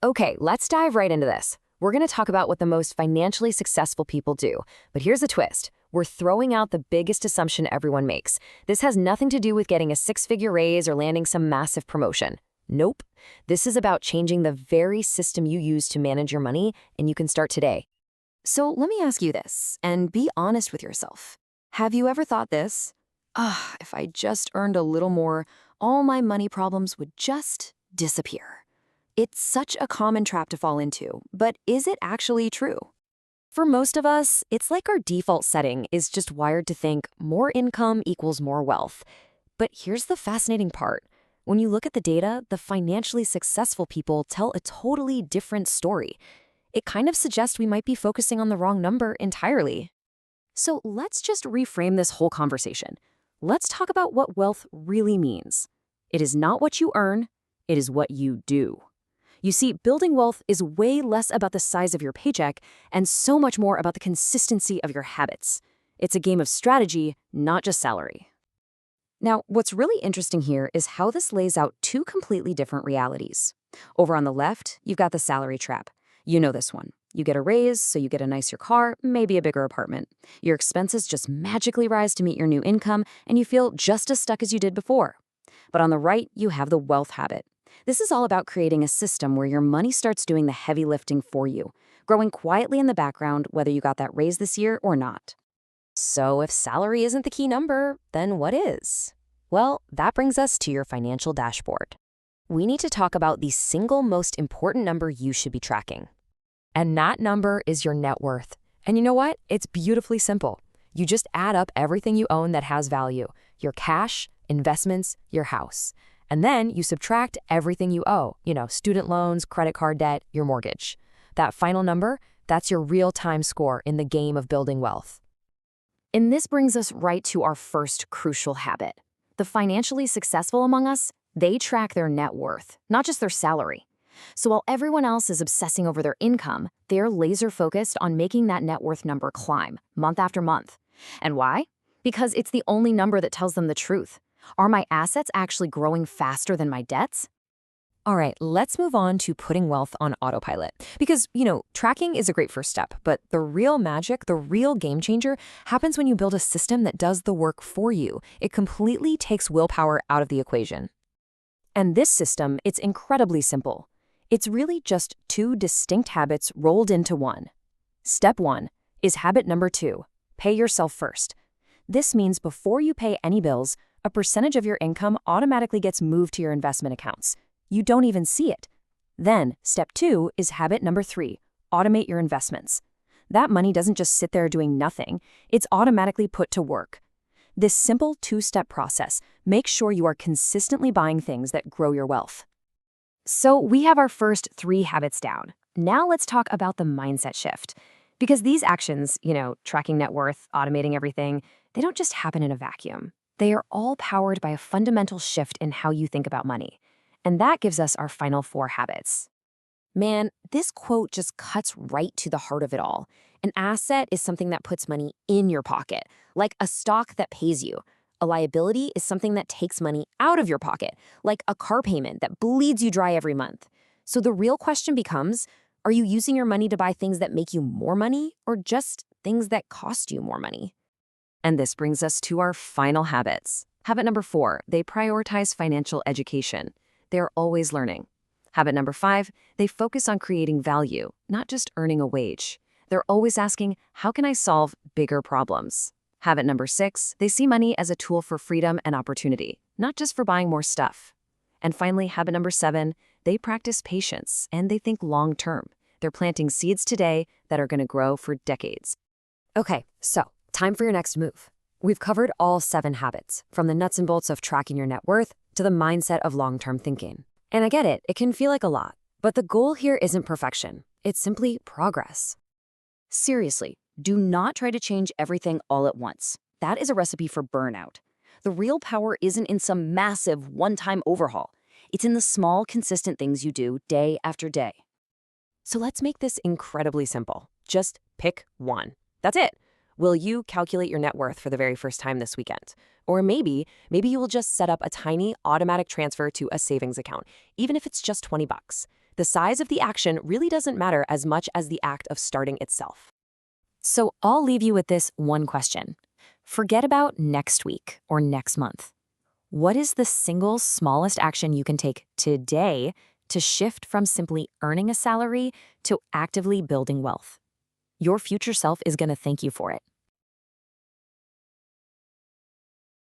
Okay, let's dive right into this. We're going to talk about what the most financially successful people do. But here's the twist. We're throwing out the biggest assumption everyone makes. This has nothing to do with getting a six-figure raise or landing some massive promotion. Nope. This is about changing the very system you use to manage your money, and you can start today. So let me ask you this, and be honest with yourself. Have you ever thought this? If I just earned a little more, all my money problems would just disappear. It's such a common trap to fall into, but is it actually true? For most of us, it's like our default setting is just wired to think more income equals more wealth. But here's the fascinating part. When you look at the data, the financially successful people tell a totally different story. It kind of suggests we might be focusing on the wrong number entirely. So let's just reframe this whole conversation. Let's talk about what wealth really means. It is not what you earn, it is what you do. You see, building wealth is way less about the size of your paycheck and so much more about the consistency of your habits. It's a game of strategy, not just salary. Now, what's really interesting here is how this lays out two completely different realities. Over on the left, you've got the salary trap. You know this one. You get a raise, so you get a nicer car, maybe a bigger apartment. Your expenses just magically rise to meet your new income, and you feel just as stuck as you did before. But on the right, you have the wealth habit. This is all about creating a system where your money starts doing the heavy lifting for you, growing quietly in the background whether you got that raise this year or not. So if salary isn't the key number, then what is? Well, that brings us to your financial dashboard. We need to talk about the single most important number you should be tracking. And that number is your net worth. And you know what? It's beautifully simple. You just add up everything you own that has value, your cash, investments, your house. And then you subtract everything you owe, student loans, credit card debt, your mortgage. That final number, that's your real-time score in the game of building wealth. And this brings us right to our first crucial habit. The financially successful among us, they track their net worth, not just their salary. So while everyone else is obsessing over their income, they're laser-focused on making that net worth number climb month after month. And why? Because it's the only number that tells them the truth. Are my assets actually growing faster than my debts? All right, let's move on to putting wealth on autopilot. Because, tracking is a great first step, but the real magic, the real game changer, happens when you build a system that does the work for you. It completely takes willpower out of the equation. And this system, it's incredibly simple. It's really just two distinct habits rolled into one. Step 1 is habit number 2, pay yourself first. This means before you pay any bills, a percentage of your income automatically gets moved to your investment accounts. You don't even see it. Then, step 2 is habit number 3, automate your investments. That money doesn't just sit there doing nothing, it's automatically put to work. This simple two-step process makes sure you are consistently buying things that grow your wealth. So we have our first 3 habits down. Now let's talk about the mindset shift. Because these actions, tracking net worth, automating everything, they don't just happen in a vacuum. They are all powered by a fundamental shift in how you think about money. And that gives us our final 4 habits. Man, this quote just cuts right to the heart of it all. An asset is something that puts money in your pocket, like a stock that pays you. A liability is something that takes money out of your pocket, like a car payment that bleeds you dry every month. So the real question becomes, are you using your money to buy things that make you more money or just things that cost you more money? And this brings us to our final habits. Habit number 4, they prioritize financial education. They're always learning. Habit number 5, they focus on creating value, not just earning a wage. They're always asking, how can I solve bigger problems? Habit number 6, they see money as a tool for freedom and opportunity, not just for buying more stuff. And finally, habit number 7, they practice patience and they think long-term. They're planting seeds today that are going to grow for decades. Okay, so time for your next move. We've covered all 7 habits, from the nuts and bolts of tracking your net worth to the mindset of long-term thinking. And I get it, it can feel like a lot, but the goal here isn't perfection. It's simply progress. Seriously, do not try to change everything all at once. That is a recipe for burnout. The real power isn't in some massive one-time overhaul. It's in the small, consistent things you do day after day. So let's make this incredibly simple. Just pick one. That's it. Will you calculate your net worth for the very first time this weekend? Or maybe you will just set up a tiny automatic transfer to a savings account, even if it's just $20. The size of the action really doesn't matter as much as the act of starting itself. So I'll leave you with this one question. Forget about next week or next month. What is the single smallest action you can take today to shift from simply earning a salary to actively building wealth? Your future self is going to thank you for it.